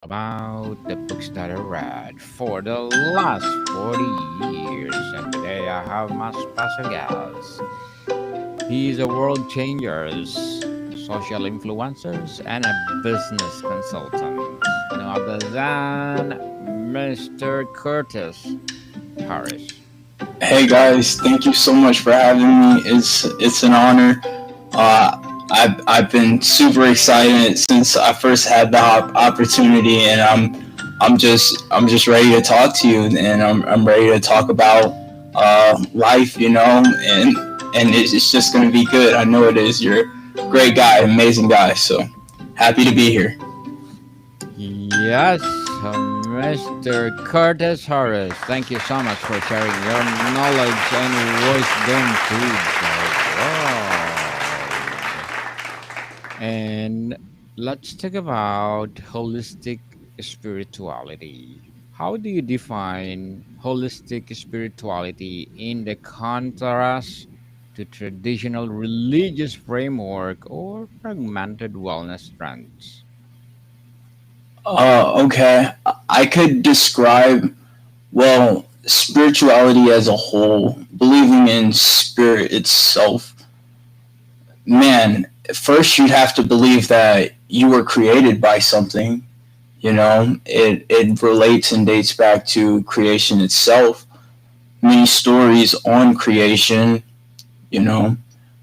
about the books that I read for the last 40 years. And today I have my special guest. He's a world changer, social influencers, and a business consultant. No other than Mr. Curtis Harris. Hey guys, thank you so much for having me. It's an honor. I've been super excited since I first had the opportunity, and I'm just ready to talk to you, and I'm ready to talk about life, and it's just gonna be good. I know it is. You're a great guy, amazing guy. So happy to be here. Yes, Mr. Curtis Harris. Thank you so much for sharing your knowledge and wisdom to the world. And let's talk about holistic spirituality. How do you define holistic spirituality in the contrast to traditional religious framework or fragmented wellness trends? Okay, I could describe spirituality as a whole, believing in spirit itself. Man, first you'd have to believe that you were created by something. It relates and dates back to creation itself. Many stories on creation, you know.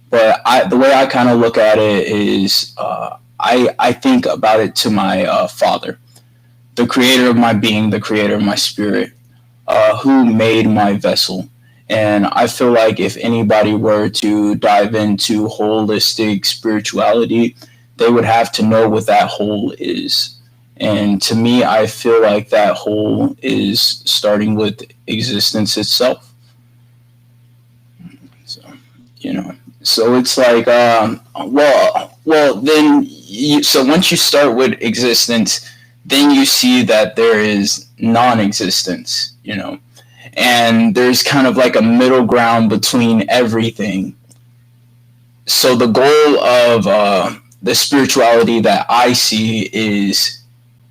But the way I kind of look at it is, I think about it to my father, the creator of my being, the creator of my spirit, who made my vessel. And I feel like if anybody were to dive into holistic spirituality, they would have to know what that whole is. And to me, I feel like that whole is starting with existence itself. So, you know, so it's like, so once you start with existence, then you see that there is non-existence, and there's kind of like a middle ground between everything. So the goal of the spirituality that I see is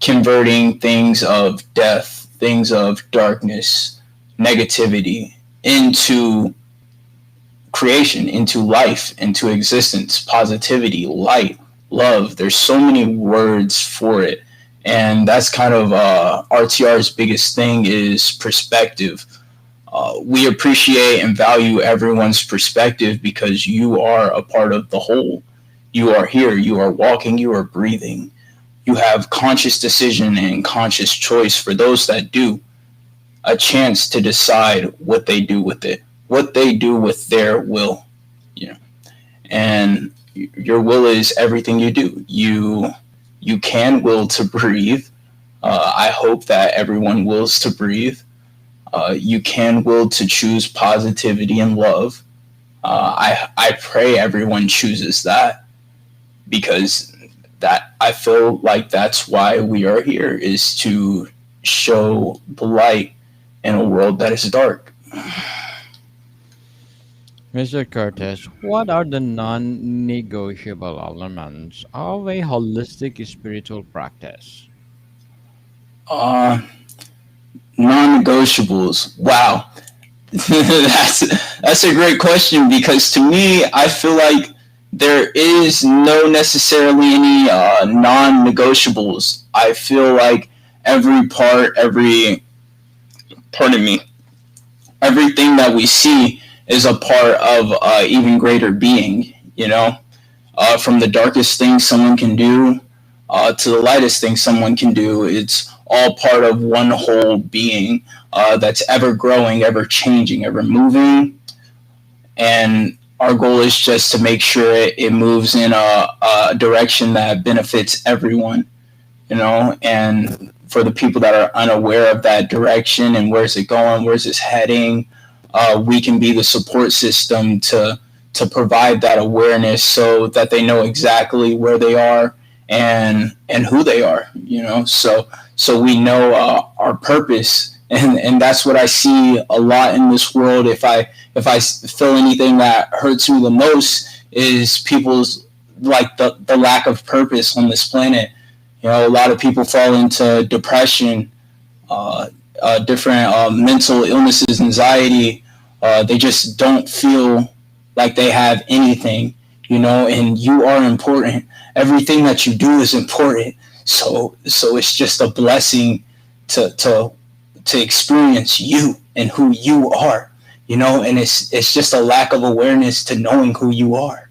converting things of death, things of darkness, negativity into creation, into life, into existence, positivity, light, love. There's so many words for it. And that's kind of RTR's biggest thing is perspective. We appreciate and value everyone's perspective because you are a part of the whole. You are here, you are walking, you are breathing. You have conscious decision and conscious choice for those that do, a chance to decide what they do with it, what they do with their will, And your will is everything you do. You can will to breathe. I hope that everyone wills to breathe. You can will to choose positivity and love. I pray everyone chooses that because that I feel like that's why we are here, is to show the light in a world that is dark. Mr. Curtis, what are the non negotiable elements of a holistic spiritual practice? Uh, Non-negotiables. Wow, that's a great question because to me, I feel like there is no necessarily any non-negotiables. I feel like every part, every pardon me, everything that we see is a part of even greater being. From the darkest thing someone can do to the lightest thing someone can do, it's all part of one whole being that's ever growing, ever changing, ever moving. And our goal is just to make sure it moves in a direction that benefits everyone, and for the people that are unaware of that direction and where's it going, where's it heading, we can be the support system to provide that awareness so that they know exactly where they are and who they are, so we know our purpose, and that's what I see a lot in this world. If I feel anything that hurts me the most is people's, like, the lack of purpose on this planet. A lot of people fall into depression, different mental illnesses, anxiety. They just don't feel like they have anything, and you are important. Everything that you do is important. So it's just a blessing to experience you and who you are, and it's just a lack of awareness to knowing who you are.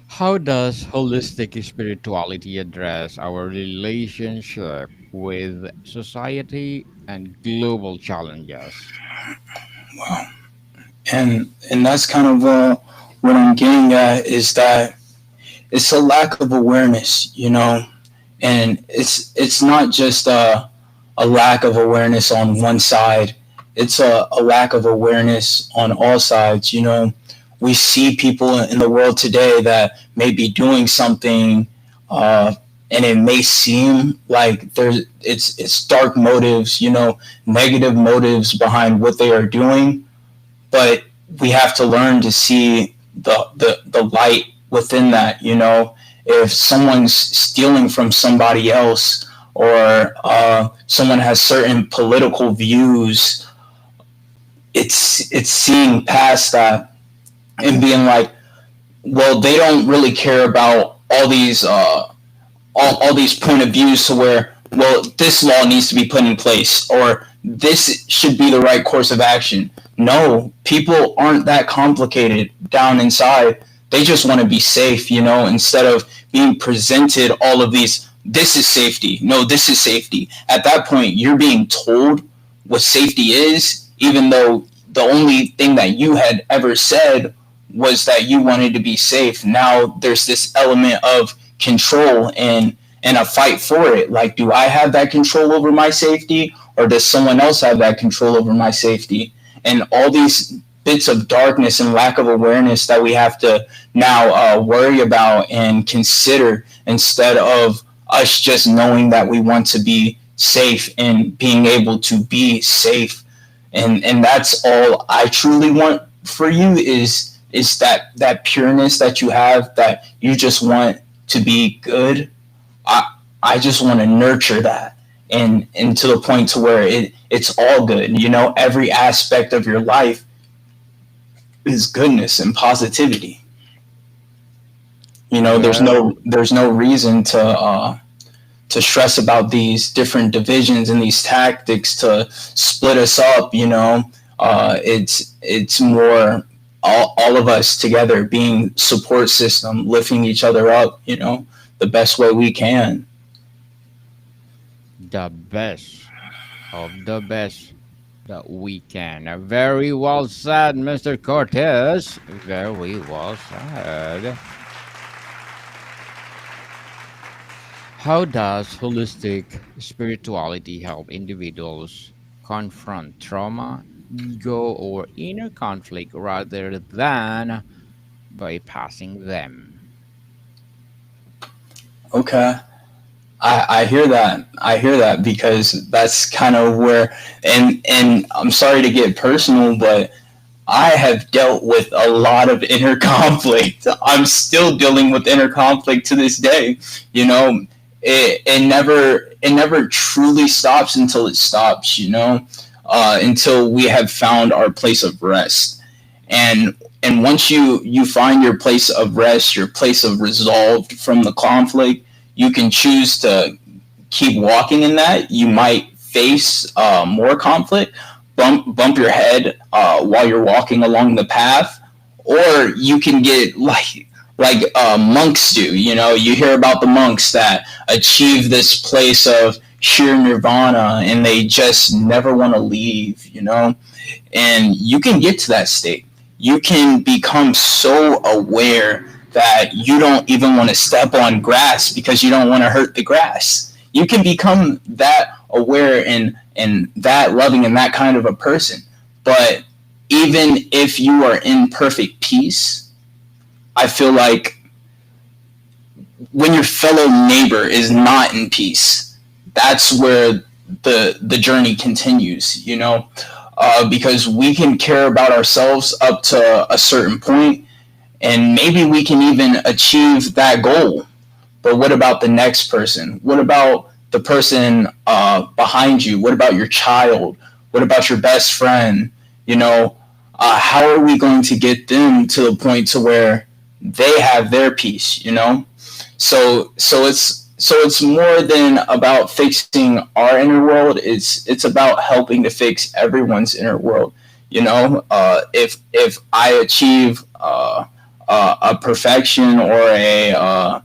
How does holistic spirituality address our relationship with society and global challenges? And that's kind of what I'm getting at is that it's a lack of awareness, and it's not just a lack of awareness on one side. It's a lack of awareness on all sides. We see people in the world today that may be doing something, and it may seem like it's dark motives, negative motives behind what they are doing, but we have to learn to see the light within that. If someone's stealing from somebody else, or someone has certain political views, it's seeing past that and being like, well, they don't really care about all these point of views, to where, well, this law needs to be put in place, or this should be the right course of action. No, people aren't that complicated down inside. They just want to be safe, instead of being presented all of these, this is safety. No, this is safety. At that point, you're being told what safety is, even though the only thing that you had ever said was that you wanted to be safe. Now there's this element of control and a fight for it. Like, do I have that control over my safety, or does someone else have that control over my safety? And all these bits of darkness and lack of awareness that we have to now worry about and consider, instead of us just knowing that we want to be safe and being able to be safe. And that's all I truly want for you is that pureness that you have, that you just want to be good. I just want to nurture that, and to the point to where it's all good. Every aspect of your life is goodness and positivity. There's Well, no reason to stress about these different divisions and these tactics to split us up. It's more all of us together being support system, lifting each other up, the best way we can. the best of the best that we can. Very well said, Mr. Cortez. Very well said. How does holistic spirituality help individuals confront trauma, ego, or inner conflict rather than bypassing them? Okay. I hear that. I hear that, because that's kind of where, and I'm sorry to get personal, but I have dealt with a lot of inner conflict. I'm still dealing with inner conflict to this day. It never truly stops until it stops. Until we have found our place of rest, and once you find your place of rest, your place of resolve from the conflict, you can choose to keep walking in that. You might face more conflict, bump your head while you're walking along the path, or you can get like monks do. You hear about the monks that achieve this place of sheer nirvana, and they just never want to leave. And you can get to that state. You can become so aware that you don't even want to step on grass because you don't want to hurt the grass. You can become that aware and that loving and that kind of a person. But even if you are in perfect peace, I feel like when your fellow neighbor is not in peace, that's where the journey continues, because we can care about ourselves up to a certain point, and maybe we can even achieve that goal. But what about the next person? What about the person behind you? What about your child? What about your best friend? You know, how are we going to get them to the point to where they have their peace? You know, so it's more than about fixing our inner world. It's about helping to fix everyone's inner world. You know, if I achieve a perfection or a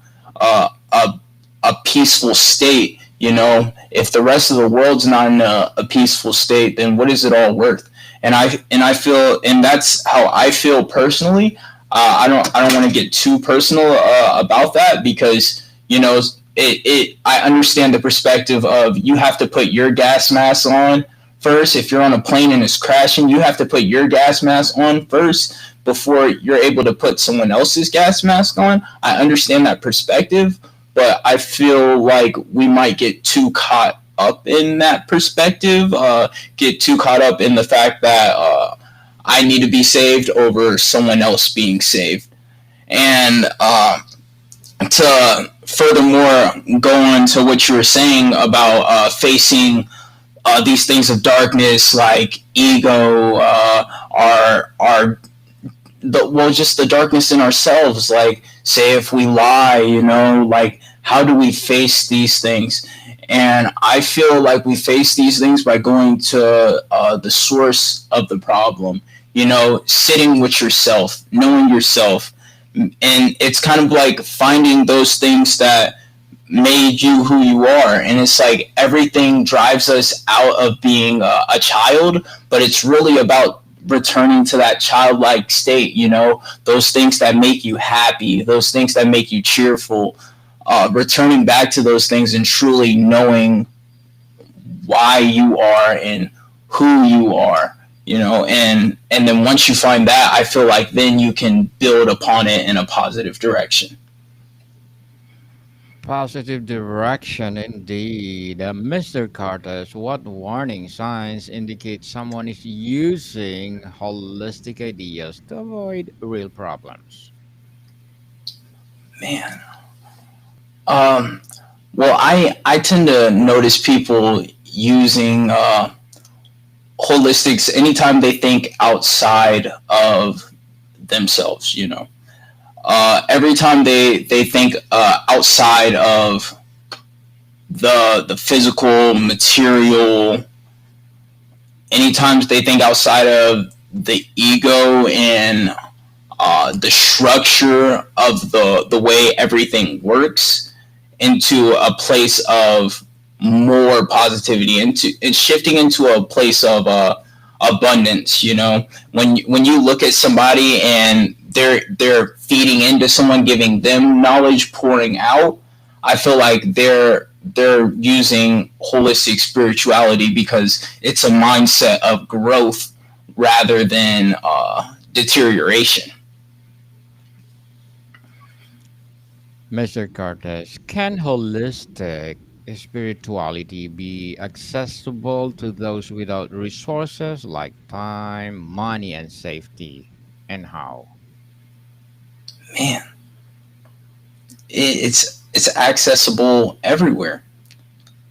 a peaceful state, you know, if the rest of the world's not in a peaceful state, then what is it all worth? And I feel, and that's how I feel personally. I don't want to get too personal about that, because you know I understand the perspective of, you have to put your gas mask on first. If you're on a plane and it's crashing, you have to put your gas mask on first before you're able to put someone else's gas mask on. I understand that perspective, but I feel like we might get too caught up in that perspective, get too caught up in the fact that I need to be saved over someone else being saved. And to furthermore go on to what you were saying about facing these things of darkness, like ego, just the darkness in ourselves. Like, say if we lie, you know, like, how do we face these things? And I feel like we face these things by going to the source of the problem, you know, sitting with yourself, knowing yourself. And it's kind of like finding those things that made you who you are. And it's like everything drives us out of being a child, but it's really about returning to that childlike state, you know, those things that make you happy, those things that make you cheerful, returning back to those things and truly knowing why you are and who you are, you know. And then once you find that, I feel like then you can build upon it in a positive direction. Positive direction indeed. Mr. Carter, what warning signs indicate someone is using holistic ideas to avoid real problems? Man, um, well, I tend to notice people using holistics anytime they think outside of themselves, you know. Every time they think outside of the physical material, anytime they think outside of the ego and the structure of the way everything works, into a place of more positivity, into and shifting into a place of abundance. You know, when you look at somebody and they're feeding into someone, giving them knowledge, pouring out, I feel like they're using holistic spirituality, because it's a mindset of growth rather than deterioration. Mr. Cortez, can holistic spirituality be accessible to those without resources like time, money, and safety? And how? Man, it's accessible everywhere.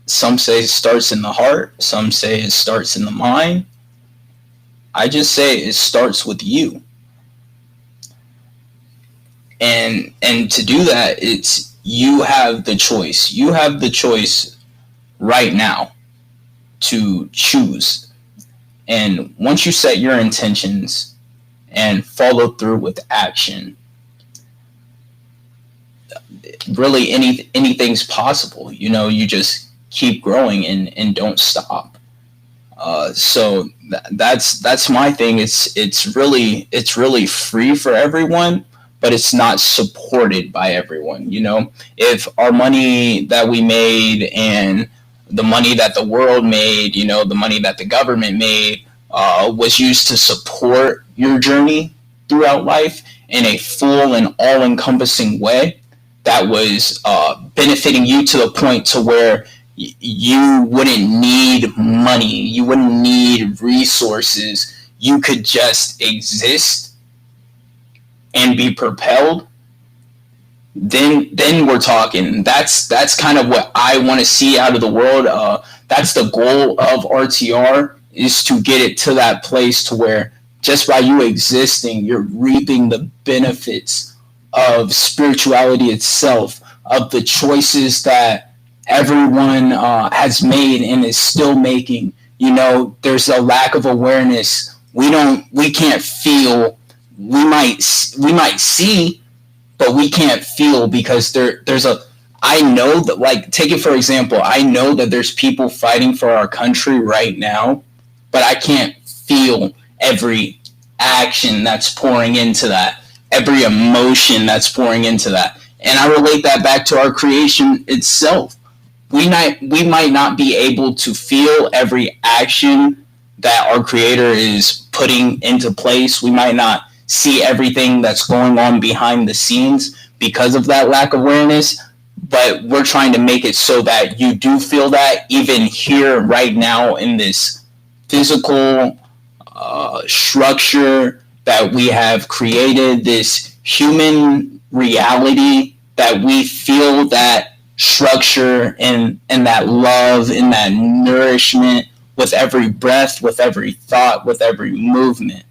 Some say it starts in the heart, some say it starts in the mind. I just say it starts with you. And to do that, it's, you have the choice. You have the choice right now to choose. And once you set your intentions and follow through with action, really anything's possible. You know, you just keep growing and don't stop. So that's my thing. It's really free for everyone, but it's not supported by everyone. You know, if our money that we made and the money that the world made, you know, the money that the government made, was used to support your journey throughout life in a full and all-encompassing way, that was benefiting you to the point to where you wouldn't need money, you wouldn't need resources, you could just exist and be propelled, then we're talking. That's kind of what I want to see out of the world. That's the goal of RTR, is to get it to that place to where just by you existing, you're reaping the benefits of spirituality itself, of the choices that everyone has made and is still making. There's a lack of awareness. We can't feel. We might see, but we can't feel because there's a. I know that, like, take it for example. I know that there's people fighting for our country right now, but I can't feel every action that's pouring into that, every emotion that's pouring into that. And I relate that back to our creation itself. We might not be able to feel every action that our creator is putting into place. We might not see everything that's going on behind the scenes because of that lack of awareness, but we're trying to make it so that you do feel that even here right now in this physical structure that we have created, this human reality, that we feel that structure and that love and that nourishment with every breath, with every thought, with every movement.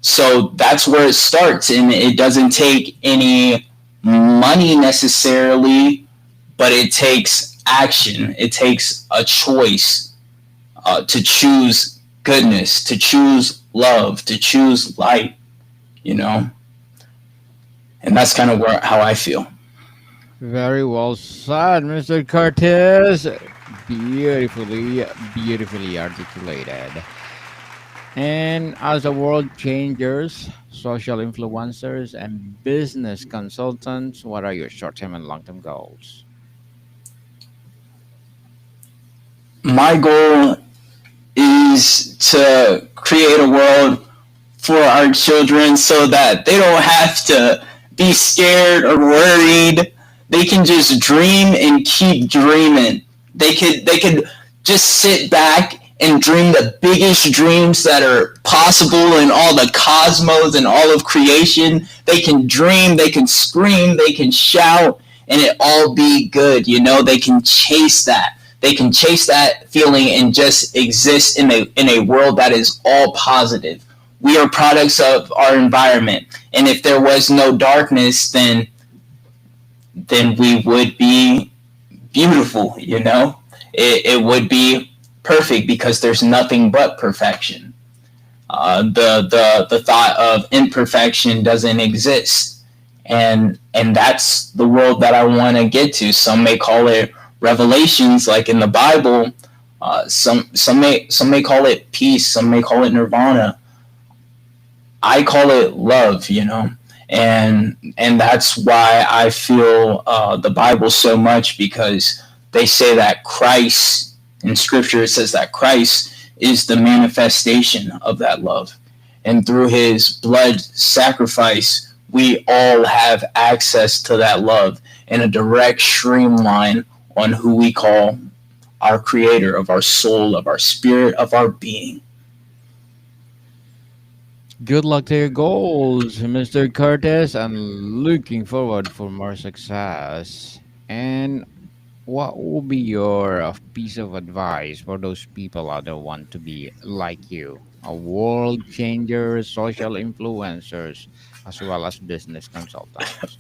So that's where it starts, and it doesn't take any money necessarily, but it takes action. It takes a choice to choose goodness, to choose love, to choose light, and that's kind of how I feel. Very well said, Mr. Curtis. Beautifully, beautifully articulated. And as the world changers, social influencers, and business consultants, what are your short term and long term goals? My goal is to create a world for our children so that they don't have to be scared or worried. They can just dream and keep dreaming. They could just sit back and dream the biggest dreams that are possible in all the cosmos and all of creation. They can dream, they can scream, they can shout, and it all be good. They can chase that. They can chase that feeling and just exist in a world that is all positive. We are products of our environment, and if there was no darkness, then we would be beautiful. It would be perfect because there's nothing but perfection. The thought of imperfection doesn't exist, and that's the world that I want to get to. Some may call it revelations, like in the Bible. Some may call it peace. Some may call it nirvana. I call it love. And that's why I feel the Bible so much, because they say that Christ, in Scripture it says that Christ is the manifestation of that love, and through His blood sacrifice, we all have access to that love in a direct streamline on who we call our creator of our soul, of our spirit, of our being. Good luck to your goals, Mr. Curtis, and looking forward for more success. And what will be your piece of advice for those people out there who want to be like you, a world changer, social influencers, as well as business consultants?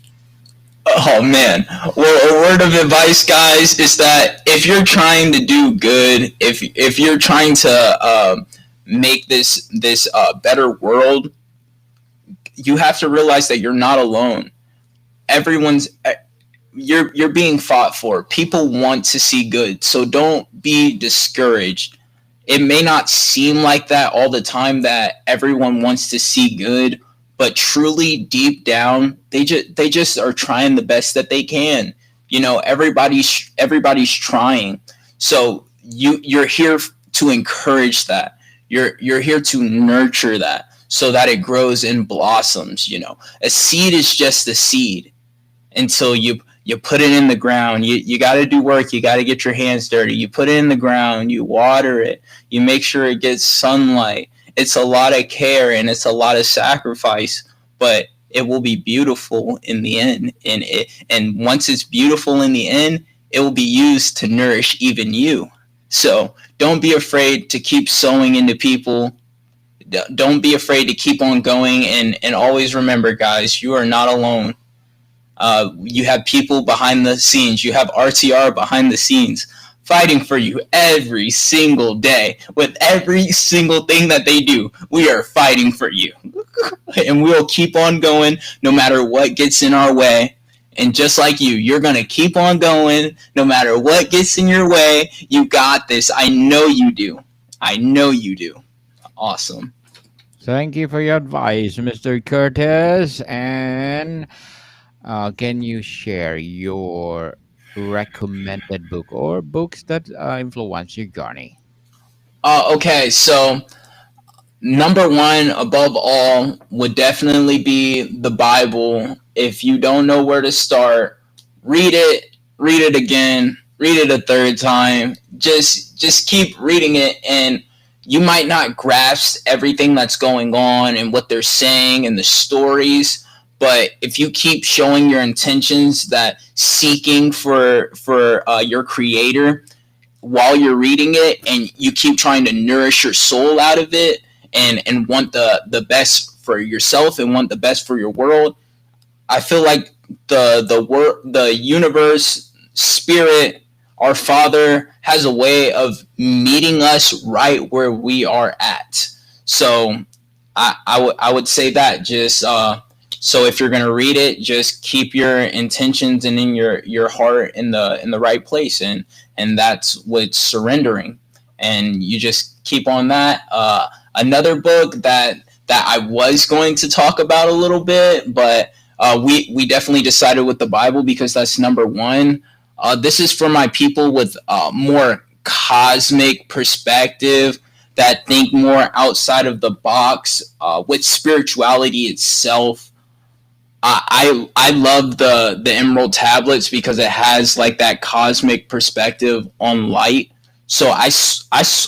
Oh man. Well, a word of advice, guys, is that if you're trying to do good, if you're trying to make this better world, you have to realize that you're not alone. Everyone's you're being fought for. People want to see good, so don't be discouraged. It may not seem like that all the time, that everyone wants to see good, but truly deep down, they just are trying the best that they can. Everybody's trying. So you're here to encourage that. You're here to nurture that so that it grows and blossoms. A seed is just a seed until you put it in the ground. You got to do work. You got to get your hands dirty. You put it in the ground. You water it. You make sure it gets sunlight. It's a lot of care and it's a lot of sacrifice, but it will be beautiful in the end. And once it's beautiful in the end, it will be used to nourish even you. So don't be afraid to keep sowing into people. Don't be afraid to keep on going, and always remember, guys, you are not alone. You have people behind the scenes. You have RTR behind the scenes fighting for you every single day with every single thing that they do. We are fighting for you. And we'll keep on going no matter what gets in our way. And just like you're going to keep on going no matter what gets in your way. You got this. I know you do. I know you do. Awesome. Thank you for your advice, Mr. Curtis. And can you share your recommended book or books that influence your journey? Okay, so number one above all would definitely be the Bible. If you don't know where to start, read it again, read it a third time. Just keep reading it, and you might not grasp everything that's going on and what they're saying and the stories, but if you keep showing your intentions that seeking for your creator while you're reading it, and you keep trying to nourish your soul out of it, and want the best for yourself and want the best for your world, I feel like the universe, spirit, our Father has a way of meeting us right where we are at. So I would say that just so if you're gonna read it, just keep your intentions and in your heart in the right place, and that's what surrendering, and you just keep on that. Another book that I was going to talk about a little bit, but we definitely decided with the Bible because that's number one. This is for my people with more cosmic perspective that think more outside of the box with spirituality itself. I love the Emerald Tablets because it has like that cosmic perspective on light. So I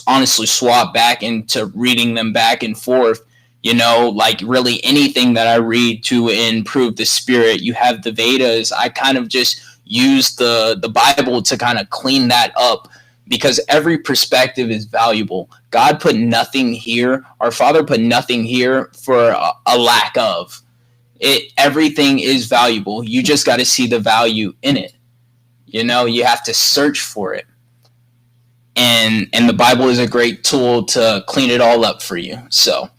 honestly swap back into reading them back and forth. You know, like really anything that I read to improve the spirit. You have the Vedas. I kind of just use the Bible to kind of clean that up because every perspective is valuable. God put nothing here. Our Father put nothing here for a lack of. Everything is valuable. You just got to see the value in it. You know, you have to search for it. And the Bible is a great tool to clean it all up for you. So,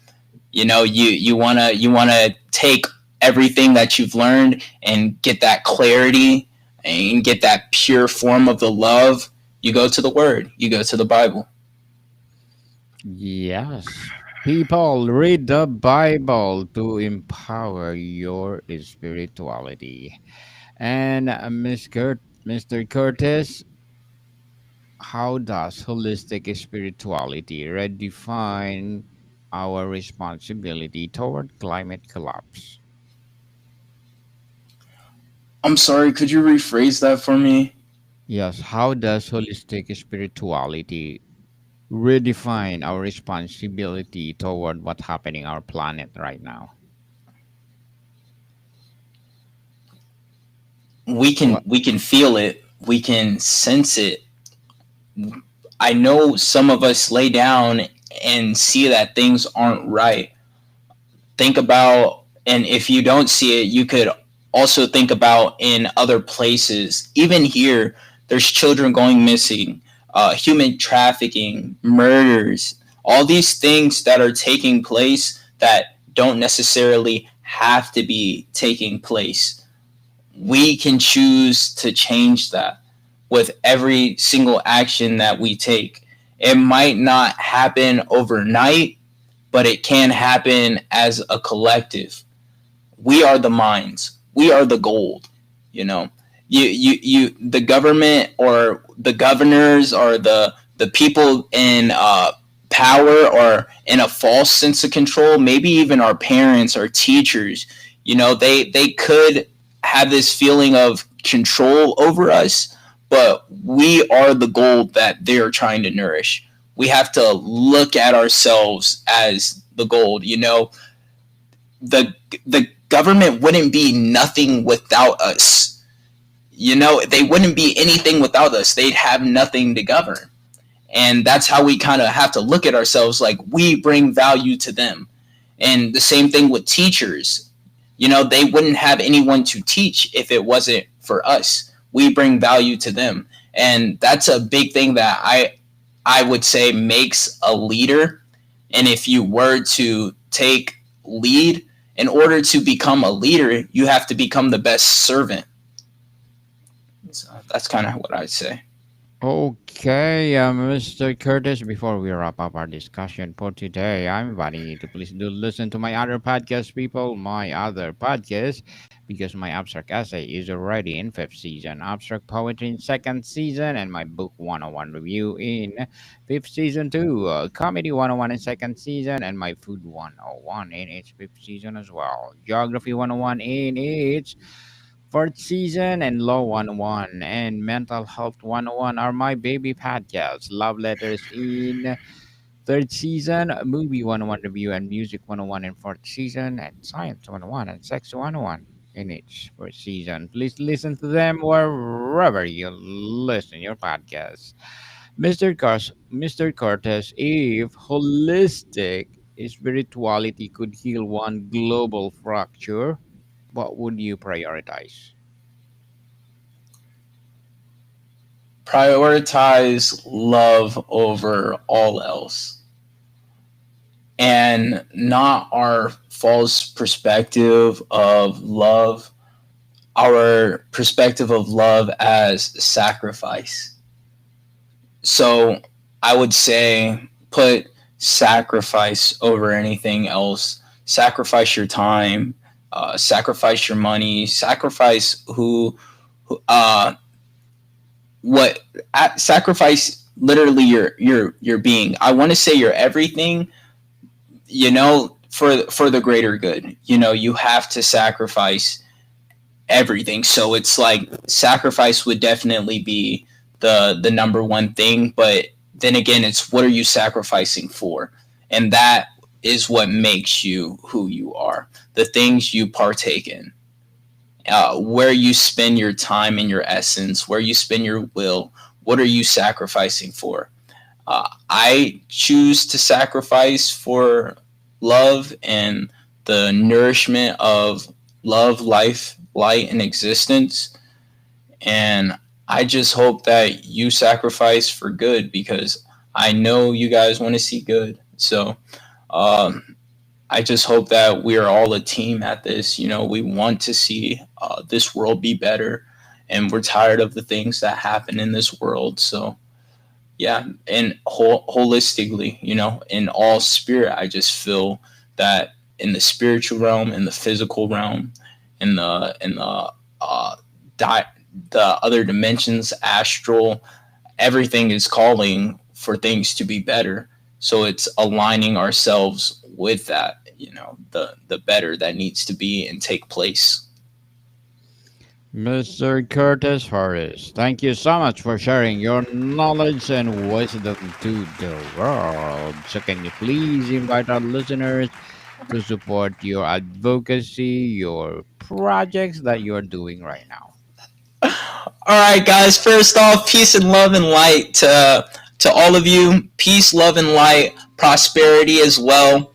you know, you wanna take everything that you've learned and get that clarity and get that pure form of the love. You go to the Word. You go to the Bible. Yes. People, read the Bible to empower your spirituality. And Mr. Curtis, how does holistic spirituality redefine our responsibility toward climate collapse? I'm sorry, could you rephrase that for me? Yes, how does holistic spirituality redefine our responsibility toward what's happening on our planet right now? What? We can feel it. We can sense it. I know some of us lay down and see that things aren't right. Think about, and if you don't see it, you could also think about in other places. Even here, there's children going missing, human trafficking, murders, all these things that are taking place that don't necessarily have to be taking place. We can choose to change that with every single action that we take. It might not happen overnight, but it can happen as a collective. We are the minds. We are the gold. You know, the government or the governors or the people in power or in a false sense of control. Maybe even our parents or teachers. You know, they could have this feeling of control over us, but we are the gold that they're trying to nourish. We have to look at ourselves as the gold. You know, the government wouldn't be nothing without us. You know, they wouldn't be anything without us. They'd have nothing to govern. And that's how we kind of have to look at ourselves, like we bring value to them. And the same thing with teachers. You know, they wouldn't have anyone to teach if it wasn't for us. We bring value to them. And that's a big thing that I would say makes a leader. And if you were to take lead, in order to become a leader, you have to become the best servant. So that's kind of what I'd say. Okay, Mr. Curtis, before we wrap up our discussion for today, I'm inviting you to please do listen to my other podcast, people, my other podcast, because my abstract essay is already in fifth season, abstract poetry in second season, and my book 101 review in fifth season too, comedy 101 in second season, and my food 101 in its fifth season as well, geography 101 in its fourth season, and Law 101 and Mental Health 101 are my baby podcasts. Love Letters in third season, Movie 101 Review and Music 101 in fourth season, and Science 101 and Sex 101 in each first season. Please listen to them wherever you listen your podcasts. Mr. Cortez, if holistic spirituality could heal one global fracture, what would you prioritize? Prioritize love over all else, and not our false perspective of love, our perspective of love as sacrifice. So I would say put sacrifice over anything else. Sacrifice your time, sacrifice your money, sacrifice uh, what, sacrifice literally your being. I want to say your everything, you know, for the greater good. You know, you have to sacrifice everything. So it's like sacrifice would definitely be the number one thing, but then again, it's what are you sacrificing for? And that is what makes you who you are. The things you partake in, where you spend your time and your essence, where you spend your will. What are you sacrificing for? I choose to sacrifice for love and the nourishment of love, life, light, and existence. And I just hope that you sacrifice for good, because I know you guys want to see good. So um, I just hope that we are all a team at this. You know, we want to see this world be better, and we're tired of the things that happen in this world. So yeah, and holistically, you know, in all spirit, I just feel that in the spiritual realm, in the physical realm, in the di- the other dimensions, astral, everything is calling for things to be better. So it's aligning ourselves with that, you know, the better that needs to be and take place. Mr. Curtis Harris, thank you so much for sharing your knowledge and wisdom to the world. So, can you please invite our listeners to support your advocacy, your projects that you're doing right now? All right, guys. First off, peace and love and light to all of you. Peace, love, and light. Prosperity as well.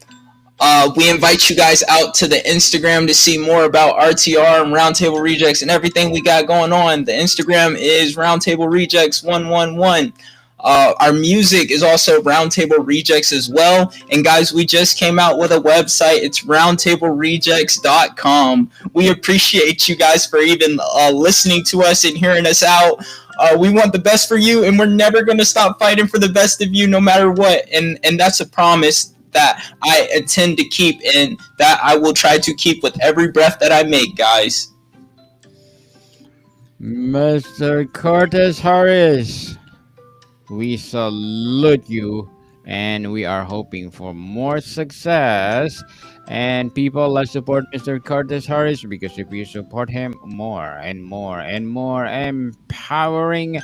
We invite you guys out to the Instagram to see more about RTR and Roundtable Rejects and everything we got going on. The Instagram is Roundtable Rejects 111. Our music is also Roundtable Rejects as well. And guys, we just came out with a website. It's roundtablerejects.com. We appreciate you guys for even listening to us and hearing us out. We want the best for you, and we're never going to stop fighting for the best of you no matter what. And that's a promise that I intend to keep, and that I will try to keep with every breath that I make, guys. Mr. Curtis Harris, we salute you, and we are hoping for more success. And people, let's support Mr. Curtis Harris, because if you support him, more and more and more empowering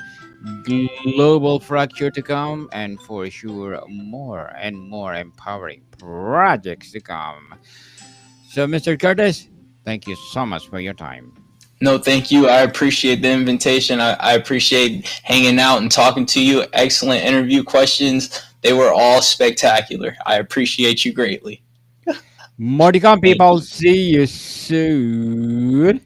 global fracture to come, and for sure more and more empowering projects to come. So, Mr. Curtis, Thank you so much for your time. No, thank you. I appreciate the invitation. I appreciate hanging out and talking to you. Excellent interview questions. They were all spectacular. I appreciate you greatly. Morticon Thank people, you. see you soon.